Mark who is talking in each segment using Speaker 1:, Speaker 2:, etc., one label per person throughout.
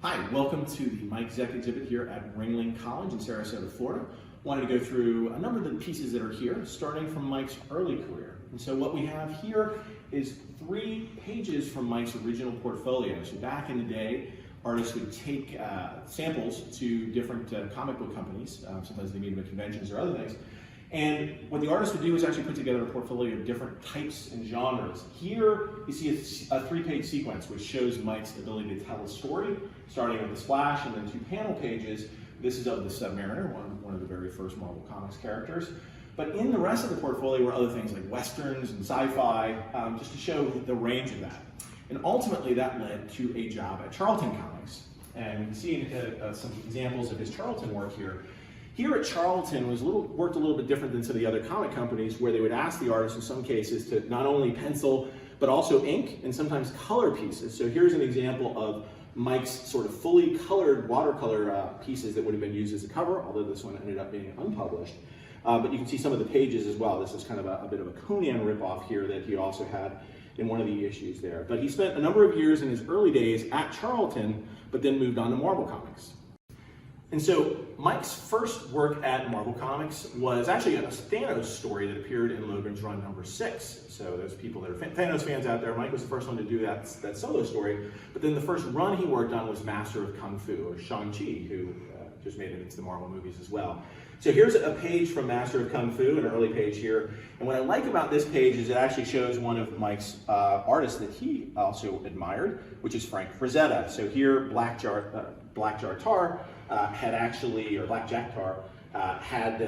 Speaker 1: Hi, welcome to the Mike Zeck exhibit here at Ringling College in Sarasota, Florida. Wanted to go through a number of the pieces that are here, starting from Mike's early career. And so what we have here is 3 pages from Mike's original portfolio. So back in the day, artists would take samples to different comic book companies. Sometimes they meet them at conventions or other things. And what the artist would do is actually put together a portfolio of different types and genres. Here you see a 3-page sequence which shows Mike's ability to tell a story, starting with the splash and then 2 panel pages. This is of the Submariner, one of the very first Marvel Comics characters. But in the rest of the portfolio were other things like westerns and sci-fi, just to show the range of that. And ultimately that led to a job at Charlton Comics. And you can see some examples of his Charlton work here. Here at Charlton worked a little bit different than some of the other comic companies, where they would ask the artist in some cases to not only pencil, but also ink and sometimes color pieces. So here's an example of Mike's sort of fully colored watercolor pieces that would have been used as a cover, although this one ended up being unpublished. But you can see some of the pages as well. This is kind of a bit of a Conan ripoff here that he also had in one of the issues there. But he spent a number of years in his early days at Charlton, but then moved on to Marvel Comics. And so Mike's first work at Marvel Comics was actually a Thanos story that appeared in Logan's Run number 6. So those people that are Thanos fans out there, Mike was the first one to do that solo story. But then the first run he worked on was Master of Kung Fu, or Shang-Chi, who just made it into the Marvel movies as well. So here's a page from Master of Kung Fu, an early page here. And what I like about this page is it actually shows one of Mike's artists that he also admired, which is Frank Frazetta. So here, Black Jar Tar had actually, or Black Jack Tar, had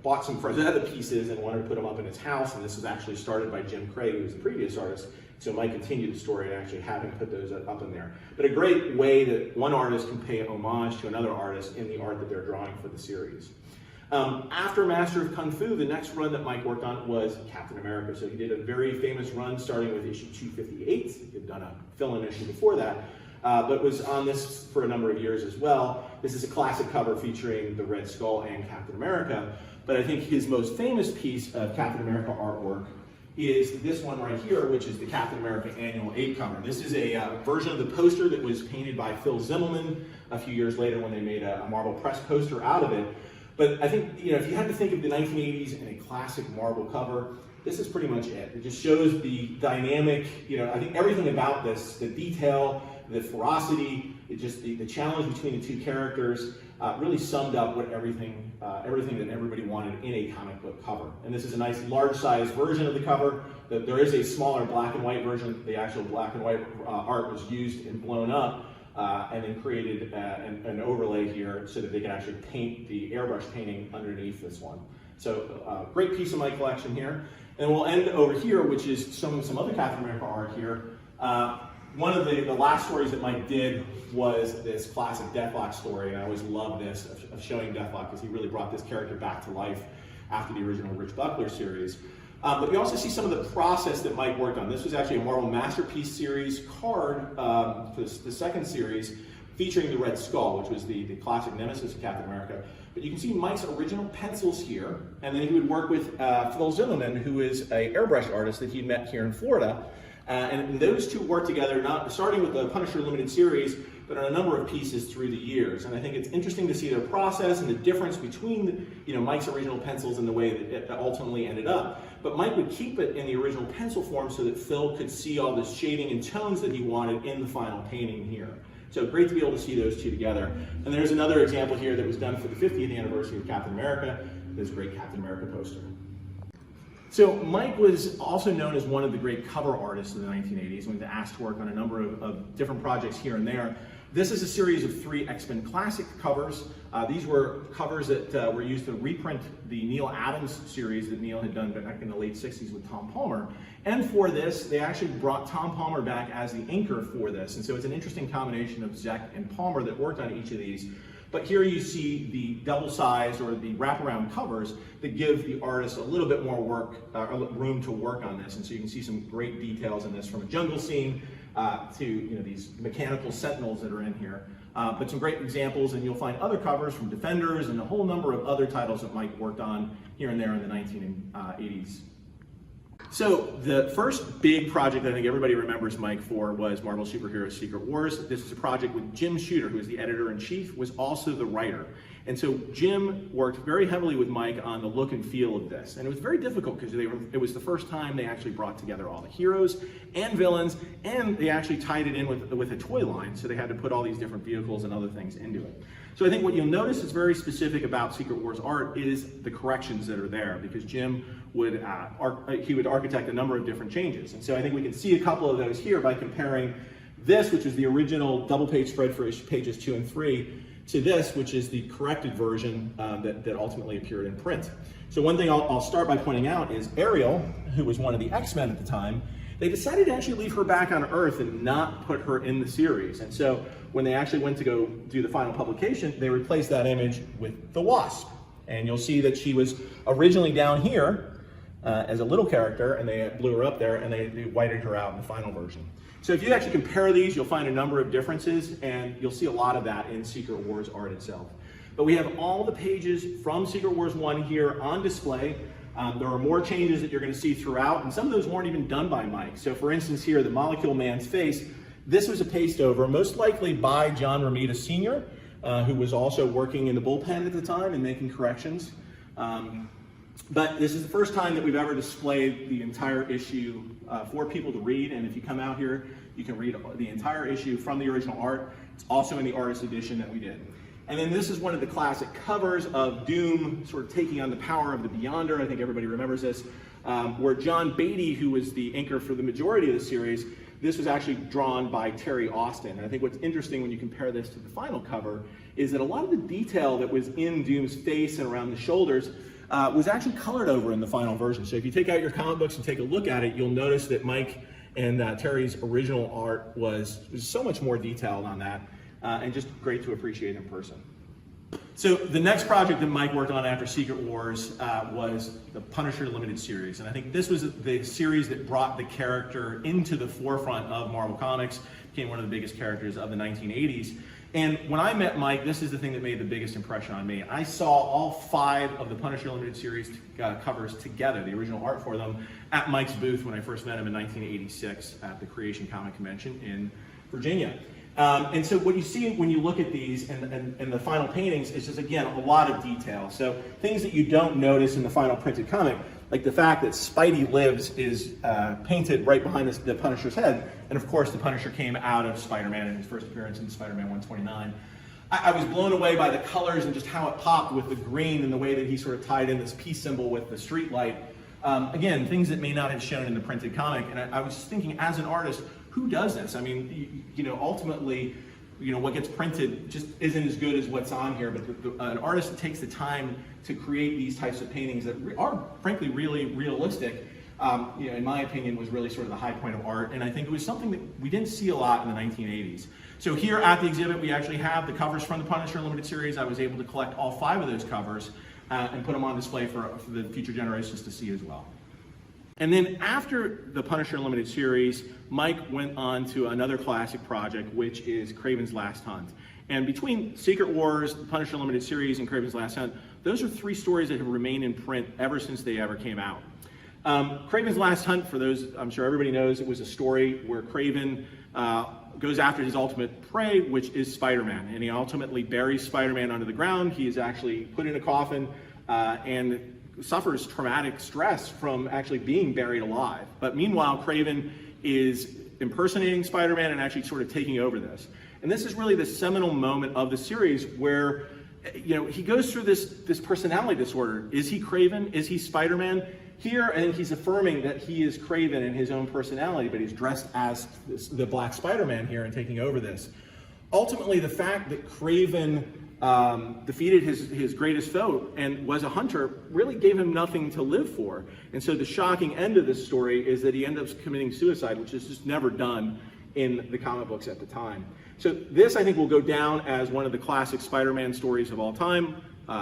Speaker 1: bought some Frazetta pieces and wanted to put them up in his house. And this was actually started by Jim Craig, who was the previous artist. So Mike continued the story and actually having put those up in there. But a great way that one artist can pay homage to another artist in the art that they're drawing for the series. After Master of Kung Fu, the next run that Mike worked on was Captain America. So he did a very famous run starting with issue 258. He had done a fill-in issue before that, but was on this for a number of years as well. This is a classic cover featuring the Red Skull and Captain America. But I think his most famous piece of Captain America artwork is this one right here, which is the Captain America Annual 8 cover. This is a version of the poster that was painted by Phil Zimmelman a few years later when they made a Marvel press poster out of it. But I think, if you had to think of the 1980s in a classic Marvel cover, this is pretty much it. It just shows the dynamic, I think everything about this, the detail, the ferocity, the challenge between the 2 characters, really summed up what everything that everybody wanted in a comic book cover. And this is a nice large-size version of the cover. There is a smaller black and white version. The actual black and white art was used and blown up, and then created an overlay here so that they can actually paint the airbrush painting underneath this one. So great piece of my collection here. And we'll end over here, which is some other Captain America art here. One of the last stories that Mike did was this classic Deathlock story, and I always love this, of showing Deathlock, because he really brought this character back to life after the original Rich Buckler series. But we also see some of the process that Mike worked on. This was actually a Marvel Masterpiece series card for the second series, featuring the Red Skull, which was the classic nemesis of Captain America. But you can see Mike's original pencils here, and then he would work with Phil Zimmerman, who is an airbrush artist that he met here in Florida. And those 2 worked together, not starting with the Punisher Limited series, but on a number of pieces through the years. And I think it's interesting to see their process and the difference between Mike's original pencils and the way that it ultimately ended up. But Mike would keep it in the original pencil form so that Phil could see all the shading and tones that he wanted in the final painting here. So great to be able to see those 2 together. And there's another example here that was done for the 50th anniversary of Captain America, this great Captain America poster. So Mike was also known as one of the great cover artists of the 1980s, when he was asked to work on a number of different projects here and there. This is a series of 3 X-Men classic covers. These were covers that were used to reprint the Neil Adams series that Neil had done back in the late 60s with Tom Palmer. And for this, they actually brought Tom Palmer back as the inker for this. And so it's an interesting combination of Zeck and Palmer that worked on each of these. But here you see the double-sized or the wraparound covers that give the artist a little bit more room to work on this. And so you can see some great details in this, from a jungle scene to these mechanical sentinels that are in here. But some great examples, and you'll find other covers from Defenders and a whole number of other titles that Mike worked on here and there in the 1980s. So the first big project I think everybody remembers Mike for was Marvel Superheroes Secret Wars. This is a project with Jim Shooter, who is the editor-in-chief, was also the writer. And so Jim worked very heavily with Mike on the look and feel of this. And it was very difficult because it was the first time they actually brought together all the heroes and villains, and they actually tied it in with a toy line. So they had to put all these different vehicles and other things into it. So I think what you'll notice is very specific about Secret Wars art is the corrections that are there, because Jim would architect a number of different changes. And so I think we can see a couple of those here by comparing this, which is the original double-page spread for pages 2 and 3, to this, which is the corrected version that ultimately appeared in print. So one thing I'll start by pointing out is Ariel, who was one of the X-Men at the time, they decided to actually leave her back on Earth and not put her in the series. And so when they actually went to go do the final publication, they replaced that image with the Wasp. And you'll see that she was originally down here as a little character, and they blew her up there, and they whited her out in the final version. So if you actually compare these, you'll find a number of differences, and you'll see a lot of that in Secret Wars art itself. But we have all the pages from Secret Wars 1 here on display. There are more changes that you're going to see throughout, and some of those weren't even done by Mike. So for instance here, the Molecule Man's face, this was a paste over, most likely by John Romita Sr., who was also working in the bullpen at the time and making corrections. But this is the first time that we've ever displayed the entire issue for people to read, and if you come out here, you can read the entire issue from the original art. It's also in the artist edition that we did. And then this is one of the classic covers of Doom sort of taking on the power of the Beyonder. I think everybody remembers this, where John Beatty, who was the inker for the majority of the series, this was actually drawn by Terry Austin. And I think what's interesting when you compare this to the final cover is that a lot of the detail that was in Doom's face and around the shoulders was actually colored over in the final version. So if you take out your comic books and take a look at it, you'll notice that Mike and Terry's original art was so much more detailed on that, and just great to appreciate in person. So the next project that Mike worked on after Secret Wars was the Punisher Limited Series. And I think this was the series that brought the character into the forefront of Marvel Comics, became one of the biggest characters of the 1980s. And when I met Mike, this is the thing that made the biggest impression on me. I saw all 5 of the Punisher Limited Series covers together, the original art for them, at Mike's booth when I first met him in 1986 at the Creation Comic Convention in Virginia. And so what you see when you look at these and the final paintings is just, again, a lot of detail. So things that you don't notice in the final printed comic, like the fact that Spidey Lives is painted right behind the Punisher's head. And of course, the Punisher came out of Spider-Man in his first appearance in Spider-Man 129. I was blown away by the colors and just how it popped with the green and the way that he sort of tied in this peace symbol with the street light. Again, things that may not have shown in the printed comic. And I was just thinking, as an artist, who does this? I mean, ultimately, what gets printed just isn't as good as what's on here, but an artist that takes the time to create these types of paintings that are, frankly, really realistic, in my opinion, was really sort of the high point of art. And I think it was something that we didn't see a lot in the 1980s. So here at the exhibit, we actually have the covers from the Punisher Limited Series. I was able to collect all 5 of those covers and put them on display for the future generations to see as well. And then after the Punisher Limited Series, Mike went on to another classic project, which is Kraven's Last Hunt. And between Secret Wars, the Punisher Limited Series, and Kraven's Last Hunt, those are 3 stories that have remained in print ever since they ever came out. Kraven's Last Hunt, for those I'm sure everybody knows, it was a story where Kraven goes after his ultimate prey, which is Spider-Man. And he ultimately buries Spider-Man under the ground. He is actually put in a coffin and suffers traumatic stress from actually being buried alive. But meanwhile, Kraven is impersonating Spider-Man and actually sort of taking over this. And this is really the seminal moment of the series where, he goes through this personality disorder. Is he Kraven? Is he Spider-Man? Here, I think he's affirming that he is Kraven in his own personality, but he's dressed as the Black Spider-Man here and taking over this. Ultimately, the fact that Kraven defeated his greatest foe and was a hunter really gave him nothing to live for. And so the shocking end of this story is that he ends up committing suicide, which is just never done in the comic books at the time. So this, I think, will go down as one of the classic Spider-Man stories of all time.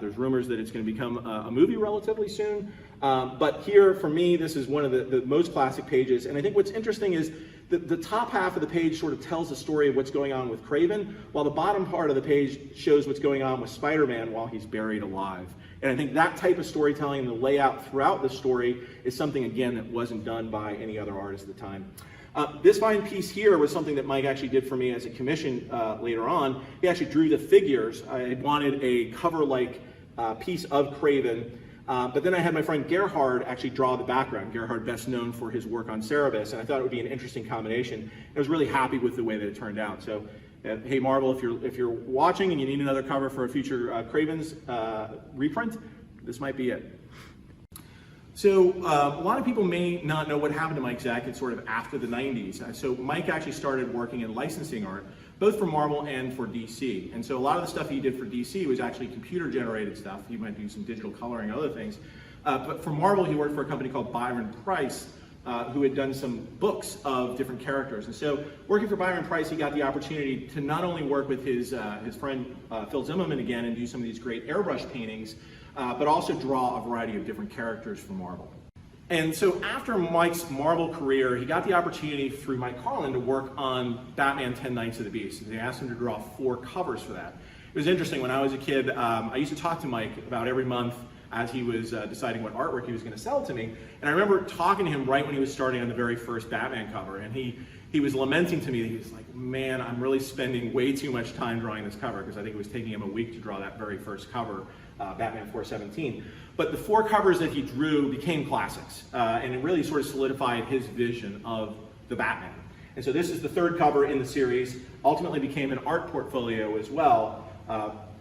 Speaker 1: There's rumors that it's going to become a movie relatively soon. But here, for me, this is one of the most classic pages. And I think what's interesting is The top half of the page sort of tells the story of what's going on with Kraven, while the bottom part of the page shows what's going on with Spider-Man while he's buried alive. And I think that type of storytelling and the layout throughout the story is something, again, that wasn't done by any other artist at the time. This fine piece here was something that Mike actually did for me as a commission later on. He actually drew the figures. I wanted a cover-like piece of Kraven. But then I had my friend Gerhard actually draw the background. Gerhard, best known for his work on Cerebus, and I thought it would be an interesting combination. I was really happy with the way that it turned out. So, hey Marvel, if you're watching and you need another cover for a future Kraven's reprint, this might be it. So a lot of people may not know what happened to Mike Zeck. It's sort of after the 90s. So Mike actually started working in licensing art, both for Marvel and for DC. And so a lot of the stuff he did for DC was actually computer-generated stuff. He might do some digital coloring and other things. But for Marvel, he worked for a company called Byron Preiss, who had done some books of different characters. And so working for Byron Preiss, he got the opportunity to not only work with his friend Phil Zimmerman again and do some of these great airbrush paintings, but also draw a variety of different characters for Marvel. And so after Mike's Marvel career, he got the opportunity through Mike Carlin to work on Batman 10 Nights of the Beast. They asked him to draw 4 covers for that. It was interesting, when I was a kid, I used to talk to Mike about every month as he was deciding what artwork he was going to sell to me. And I remember talking to him right when he was starting on the very first Batman cover, and he was lamenting to me that he was like, man, I'm really spending way too much time drawing this cover, because I think it was taking him a week to draw that very first cover, Batman 417. But the 4 covers that he drew became classics, and it really sort of solidified his vision of the Batman. And so this is the 3rd cover in the series, ultimately became an art portfolio as well,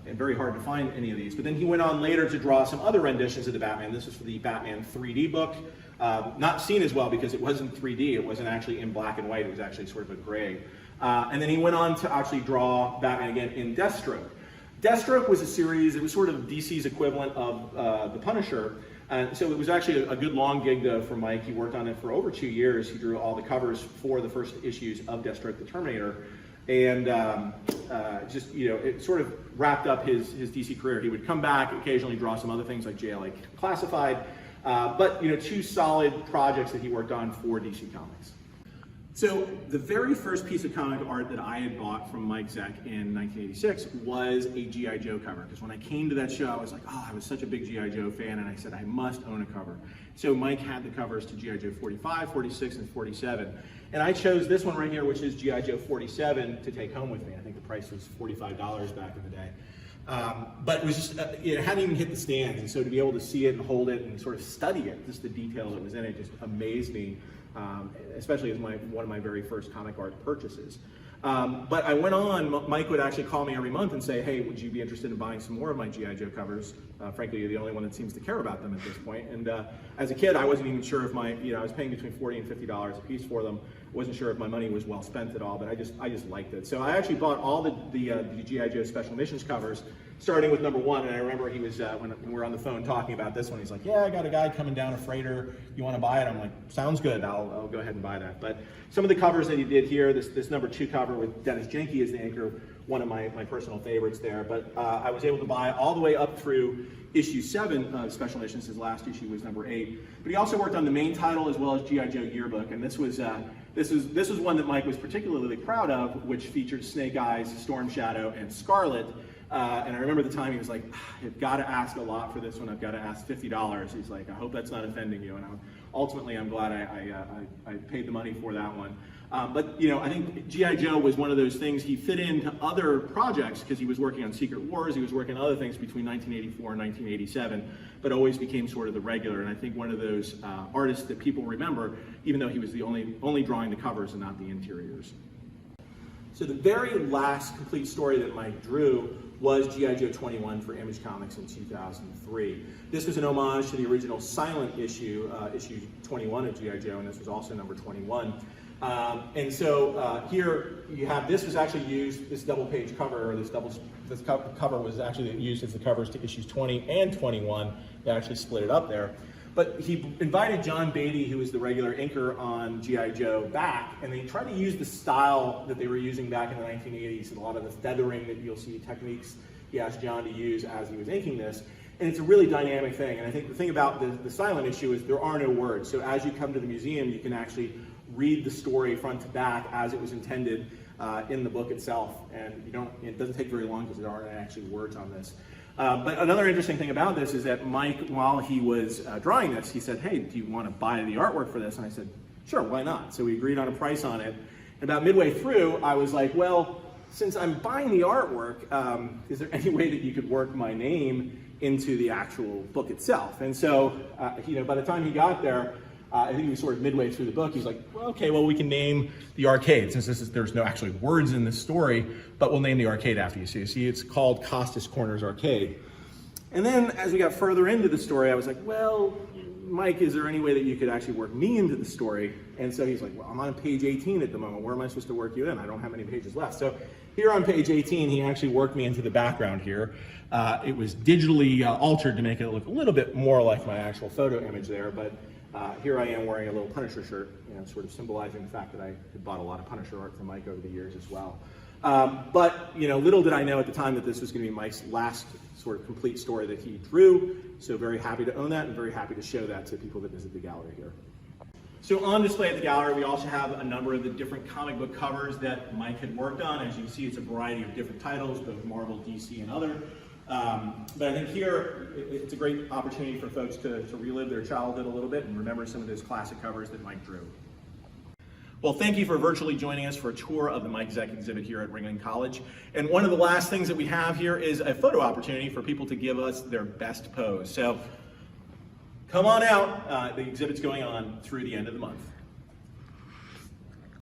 Speaker 1: and very hard to find any of these. But then he went on later to draw some other renditions of the Batman. This is for the Batman 3D book, not seen as well because it wasn't 3D, it wasn't actually in black and white, it was actually sort of a gray. And then he went on to actually draw Batman again in Deathstroke. Deathstroke was a series, it was sort of DC's equivalent of The Punisher. And so it was actually a good long gig though for Mike. He worked on it for over 2 years. He drew all the covers for the first issues of Deathstroke the Terminator. And just, you know, it sort of wrapped up his DC career. He would come back, occasionally draw some other things like JLA Classified, but, you know, 2 solid projects that he worked on for DC Comics. So the very first piece of comic art that I had bought from Mike Zeck in 1986 was a G.I. Joe cover, because when I came to that show, I was like, oh, I was such a big G.I. Joe fan, and I said, I must own a cover. So Mike had the covers to G.I. Joe 45, 46, and 47. And I chose this one right here, which is G.I. Joe 47, to take home with me. I think the price was $45 back in the day. But it was just, it hadn't even hit the stands, and so to be able to see it and hold it and sort of study it, just the detail that was in it, just amazed me, especially as one of my very first comic art purchases. But I went on, Mike would actually call me every month and say, hey, would you be interested in buying some more of my G.I. Joe covers? Frankly, you're the only one that seems to care about them at this point. And as a kid, I wasn't even sure if I was paying between $40 and $50 a piece for them. I wasn't sure if my money was well spent at all, but I just liked it. So I actually bought all the G.I. Joe Special Missions covers, starting with number 1, and I remember he was, when we were on the phone talking about this one, he's like, yeah, I got a guy coming down a freighter, you want to buy it? I'm like, sounds good, I'll go ahead and buy that. But some of the covers that he did here, this number 2 cover with Dennis Jenke as the anchor, one of my personal favorites there, but I was able to buy all the way up through issue 7 of Special Missions. His last issue was number 8. But he also worked on the main title as well as G.I. Joe Yearbook, and this was one that Mike was particularly proud of, which featured Snake Eyes, Storm Shadow, and Scarlet. And I remember the time he was like, I've got to ask a lot for this one. I've got to ask $50. He's like, I hope that's not offending you. And ultimately, I'm glad I paid the money for that one. But, you know, I think G.I. Joe was one of those things. He fit into other projects because he was working on Secret Wars. He was working on other things between 1984 and 1987, but always became sort of the regular. And I think one of those artists that people remember, even though he was the only drawing the covers and not the interiors. So the very last complete story that Mike drew was G.I. Joe 21 for Image Comics in 2003. This was an homage to the original silent issue, issue 21 of G.I. Joe, and this was also number 21. And so here you have, this was actually used, this double page cover, or this cover was actually used as the covers to issues 20 and 21. They actually split it up there. But he invited John Beatty, who was the regular inker on G.I. Joe, back, and they tried to use the style that they were using back in the 1980s, and a lot of the feathering that you'll see techniques he asked John to use as he was inking this. And it's a really dynamic thing, and I think the thing about the silent issue is there are no words. So as you come to the museum, you can actually read the story front to back as it was intended in the book itself. And it doesn't take very long because there aren't actually words on this. But another interesting thing about this is that Mike, while he was drawing this, he said, hey, do you want to buy the artwork for this? And I said, sure, why not? So we agreed on a price on it. And about midway through, I was like, well, since I'm buying the artwork, is there any way that you could work my name into the actual book itself? And so, by the time he got there, I think he was sort of midway through the book, he's like, well, okay, well, we can name the arcade, since there's no actually words in this story, but we'll name the arcade after you. So you see, it's called Costas Corners Arcade. And then as we got further into the story, I was like, well, Mike, is there any way that you could actually work me into the story? And so he's like, well, I'm on page 18 at the moment. Where am I supposed to work you in? I don't have many pages left. So here on page 18, he actually worked me into the background here. It was digitally altered to make it look a little bit more like my actual photo image there, but here I am wearing a little Punisher shirt, sort of symbolizing the fact that I had bought a lot of Punisher art from Mike over the years as well. But little did I know at the time that this was going to be Mike's last sort of complete story that he drew. So very happy to own that and very happy to show that to people that visit the gallery here. So on display at the gallery, we also have a number of the different comic book covers that Mike had worked on. As you can see, it's a variety of different titles, both Marvel, DC, and other. But I think here, it's a great opportunity for folks to relive their childhood a little bit and remember some of those classic covers that Mike drew. Well, thank you for virtually joining us for a tour of the Mike Zeck exhibit here at Ringling College. And one of the last things that we have here is a photo opportunity for people to give us their best pose. So come on out. The exhibit's going on through the end of the month.